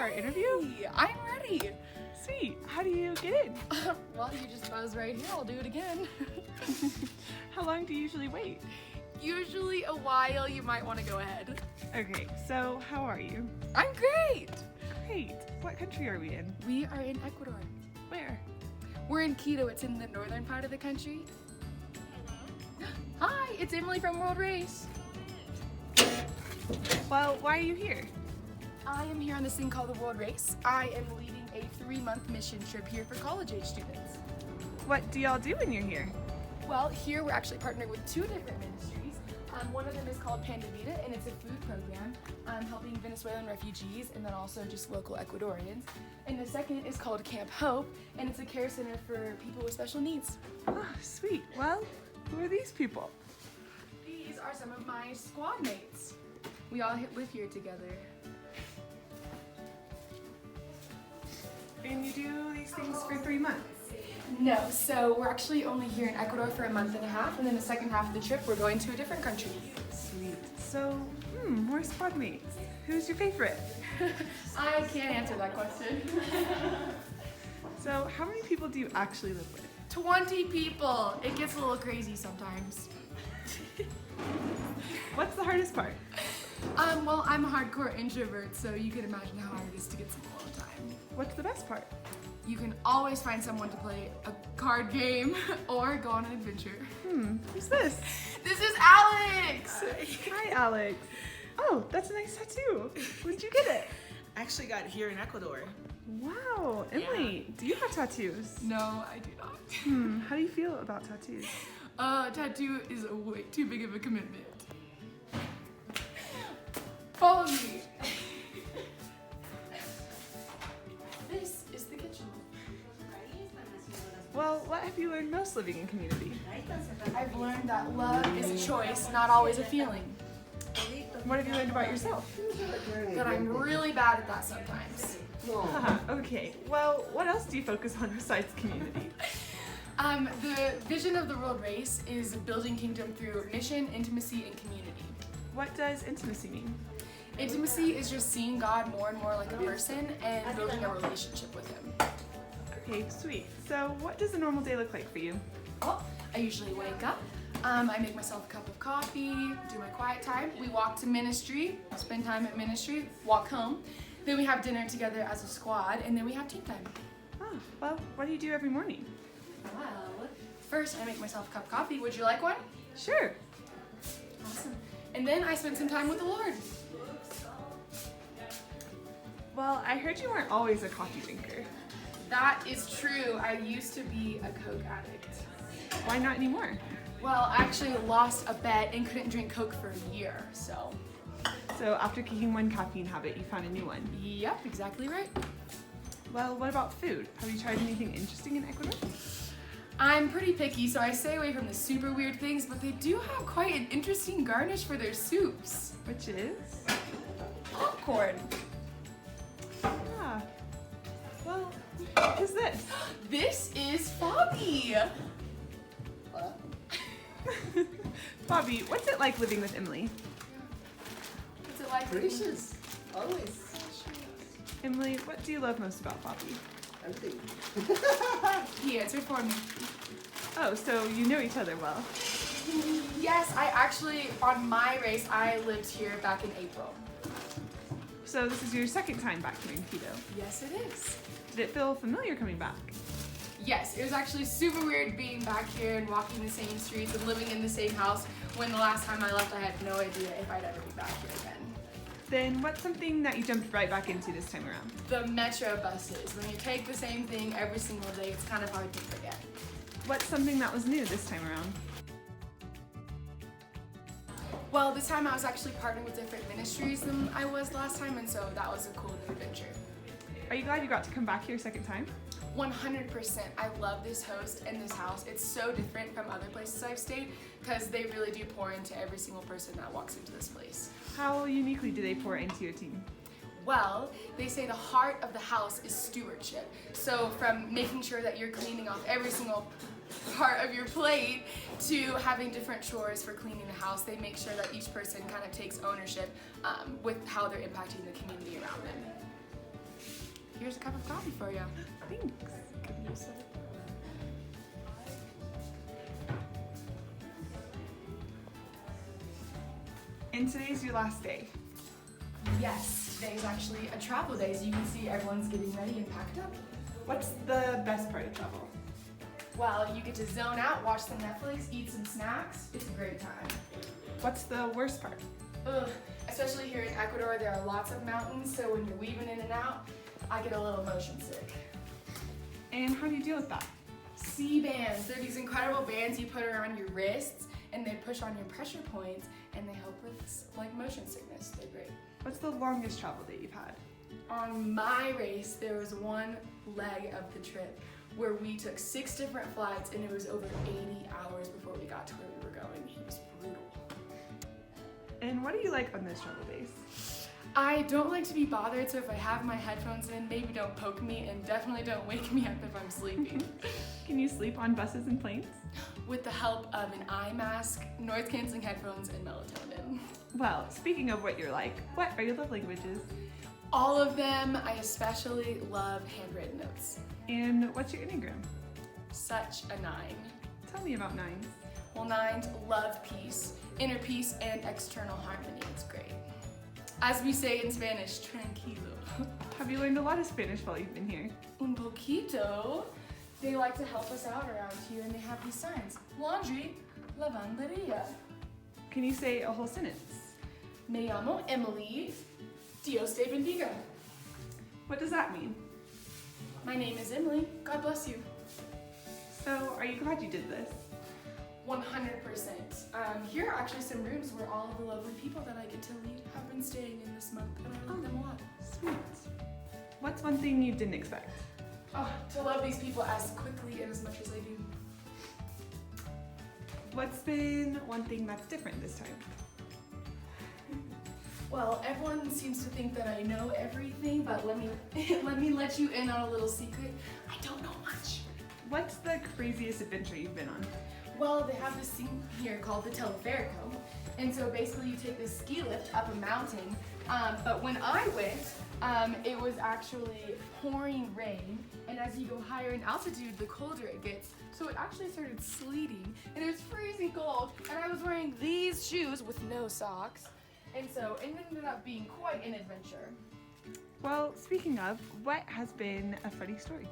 our interview? Hey, I'm ready. Sweet. How do you get in? Well, you just buzz right here. I'll do it again. How long do you usually wait? Usually a while. You might want to go ahead. Okay, so how are you? I'm great. Great. What country are we in? We are in Ecuador. Where? We're in Quito. It's in the northern part of the country. Hi, it's Emily from World Race. Well, why are you here? I am here on this thing called the World Race. I am leading a 3-month mission trip here for college-age students. What do y'all do when you're here? Well, here we're actually partnering with 2 different ministries. One of them is called Panda Vida, and it's a food program helping Venezuelan refugees and then also just local Ecuadorians. And the second is called Camp Hope, and it's a care center for people with special needs. Oh, sweet. Well, who are these people? These are some of my squad mates. We all live here together. And you do these things for 3 months? No, so we're actually only here in Ecuador for a month and a half, and then the second half of the trip we're going to a different country. Sweet. So, more squad mates. Who's your favorite? I can't answer that question. So, how many people do you actually live with? 20 people. It gets a little crazy sometimes. What's the hardest part? Well, I'm a hardcore introvert, so you can imagine how hard it is to get some alone time. What's the best part? You can always find someone to play a card game or go on an adventure. Who's this? This is Alex! Hi, Alex. Oh, that's a nice tattoo. Where'd you get it? I actually got it here in Ecuador. Wow, Emily, do you have tattoos? No, I do not. How do you feel about tattoos? Tattoo is way too big of a commitment. Follow me. This is the kitchen. Well, what have you learned most living in community? I've learned that love is a choice, not always a feeling. What have you learned about yourself? That I'm really bad at that sometimes. Okay, well, what else do you focus on besides community? The vision of the World Race is building kingdom through mission, intimacy, and community. What does intimacy mean? Intimacy is just seeing God more and more like a person and building a relationship with Him. Okay, sweet. So, what does a normal day look like for you? Well, I usually wake up, I make myself a cup of coffee, do my quiet time, we walk to ministry, spend time at ministry, walk home, then we have dinner together as a squad, and then we have team time. Oh, well, what do you do every morning? Well, first I make myself a cup of coffee. Would you like one? Sure. Awesome. And then I spend some time with the Lord. Well, I heard you weren't always a coffee drinker. That is true. I used to be a Coke addict. Why not anymore? Well, I actually lost a bet and couldn't drink Coke for a year, so. So, after kicking one caffeine habit, you found a new one. Yep, exactly right. Well, what about food? Have you tried anything interesting in Ecuador? I'm pretty picky, so I stay away from the super weird things, but they do have quite an interesting garnish for their soups. Which is? Popcorn. Ah. Well, who's this? This is Bobby. Bobby, what's it like living with Emily? What's it like? Delicious. Always. Emily, what do you love most about Bobby? Everything. He answered for me. Oh, so you know each other well. Yes, I actually, on my race, I lived here back in April. So this is your second time back here in Quito. Yes, it is. Did it feel familiar coming back? Yes, it was actually super weird being back here and walking the same streets and living in the same house when the last time I left I had no idea if I'd ever be back here again. Then what's something that you jumped right back into this time around? The metro buses. When you take the same thing every single day, it's kind of hard to forget. What's something that was new this time around? Well, this time I was actually partnering with different ministries than I was last time, and so that was a cool new adventure. Are you glad you got to come back here a second time? 100%. I love this host and this house. It's so different from other places I've stayed because they really do pour into every single person that walks into this place. How uniquely do they pour into your team? Well, they say the heart of the house is stewardship. So from making sure that you're cleaning off every single part of your plate to having different chores for cleaning the house, they make sure that each person kind of takes ownership with how they're impacting the community around them. here's a cup of coffee for you. Thanks. Could use it. And today's your last day. Yes, today's actually a travel day, so you can see everyone's getting ready and packed up. What's the best part of travel? Well, you get to zone out, watch some Netflix, eat some snacks. It's a great time. What's the worst part? Ugh, especially here in Ecuador, there are lots of mountains, so when you're weaving in and out, I get a little motion sick. And how do you deal with that? C-bands, they're these incredible bands you put around your wrists, and they push on your pressure points, and they help with like motion sickness. They're great. What's the longest travel day you've had? On my race, there was one leg of the trip where we took 6 different flights, and it was over 80 hours before we got to where we were going. It was brutal. And what do you like on those travel days? I don't like to be bothered, so if I have my headphones in, maybe don't poke me, and definitely don't wake me up if I'm sleeping. Can you sleep on buses and planes? With the help of an eye mask, noise-canceling headphones, and melatonin. Well, speaking of what you're like, what are your love languages? All of them. I especially love handwritten notes. And what's your Enneagram? Such a 9. Tell me about nines. Well, 9s love peace, inner peace, and external harmony. It's great. As we say in Spanish, tranquilo. Have you learned a lot of Spanish while you've been here? Un poquito. They like to help us out around here, and they have these signs. Laundry, lavanderia. Can you say a whole sentence? Me llamo Emily. Dios te bendiga. What does that mean? My name is Emily. God bless you. So, are you glad you did this? 100%. Here are actually some rooms where all of the lovely people that I get to lead have been staying in this month, and I love them a lot. Sweet. What's one thing you didn't expect? Oh, to love these people as quickly and as much as I do. What's been one thing that's different this time? Well, everyone seems to think that I know everything, but let me let you in on a little secret. I don't know much. What's the craziest adventure you've been on? Well, they have this thing here called the teleférico, and so basically you take this ski lift up a mountain, but when I went, it was actually pouring rain, and as you go higher in altitude, the colder it gets, so it actually started sleeting, and it was freezing cold, and I was wearing these shoes with no socks, and so it ended up being quite an adventure. Well, speaking of, what has been a funny story?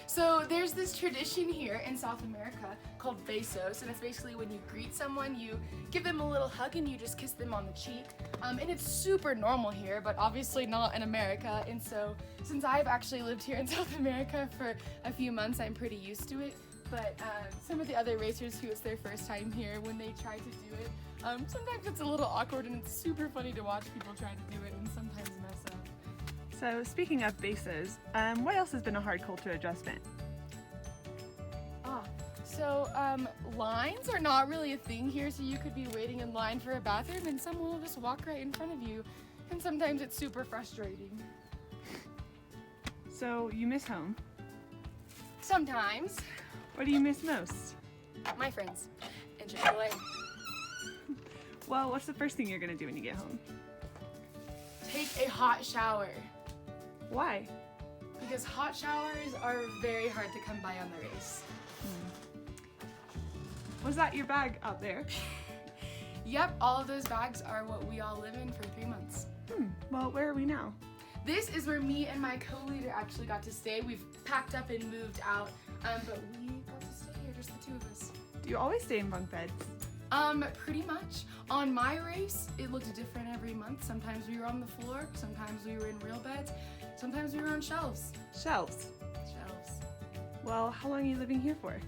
So there's this tradition here in South America called besos, and it's basically when you greet someone, you give them a little hug and you just kiss them on the cheek. And it's super normal here, but obviously not in America. And so since I've actually lived here in South America for a few months, I'm pretty used to it. But some of the other racers who it's their first time here, when they try to do it, sometimes it's a little awkward, and it's super funny to watch people try to do it and sometimes mess up. So, speaking of bases, what else has been a hard culture adjustment? So lines are not really a thing here, so you could be waiting in line for a bathroom and someone will just walk right in front of you, and sometimes it's super frustrating. So, you miss home. Sometimes. What do you miss most? My friends and Chick-fil-A. Well, what's the first thing you're gonna do when you get home? Take a hot shower. Why? Because hot showers are very hard to come by on the race. Was that your bag out there? Yep, all of those bags are what we all live in for 3 months. Well, where are we now? This is where me and my co-leader actually got to stay. We've packed up and moved out, but we got to stay here, just the 2 of us. Do you always stay in bunk beds? Pretty much. On my race, it looked different every month. Sometimes we were on the floor, sometimes we were in real beds, sometimes we were on shelves. Shelves. Shelves. Well, how long are you living here for?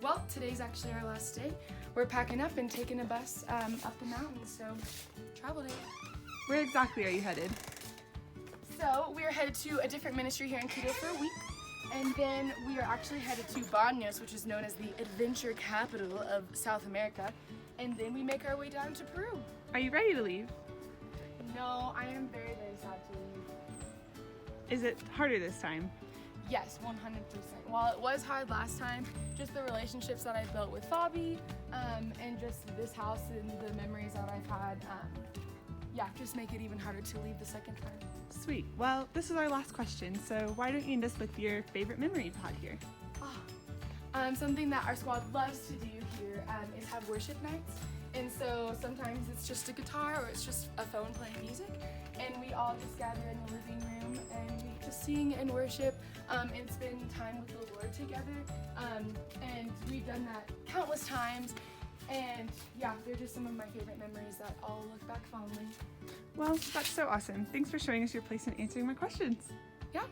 Well, today's actually our last day. We're packing up and taking a bus up the mountain, so travel day. Where exactly are you headed? So we're headed to a different ministry here in Quito for a week, and then we are actually headed to Baños, which is known as the adventure capital of South America, and then we make our way down to Peru. Are you ready to leave? No, I am very, very sad to leave. Is it harder this time? Yes, 100%. While it was hard last time, just the relationships that I built with Fabi, and just this house and the memories that I've had, yeah, just make it even harder to leave the second time. Sweet. Well, this is our last question, so why don't you end us with your favorite memory you've had here? Something that our squad loves to do here is have worship nights. And so sometimes it's just a guitar or it's just a phone playing music. And we all just gather in the living room and we just sing and worship and spend time with the Lord together. And we've done that countless times. And yeah, they're just some of my favorite memories that I'll look back fondly. Well, that's so awesome. Thanks for showing us your place and answering my questions. Yeah.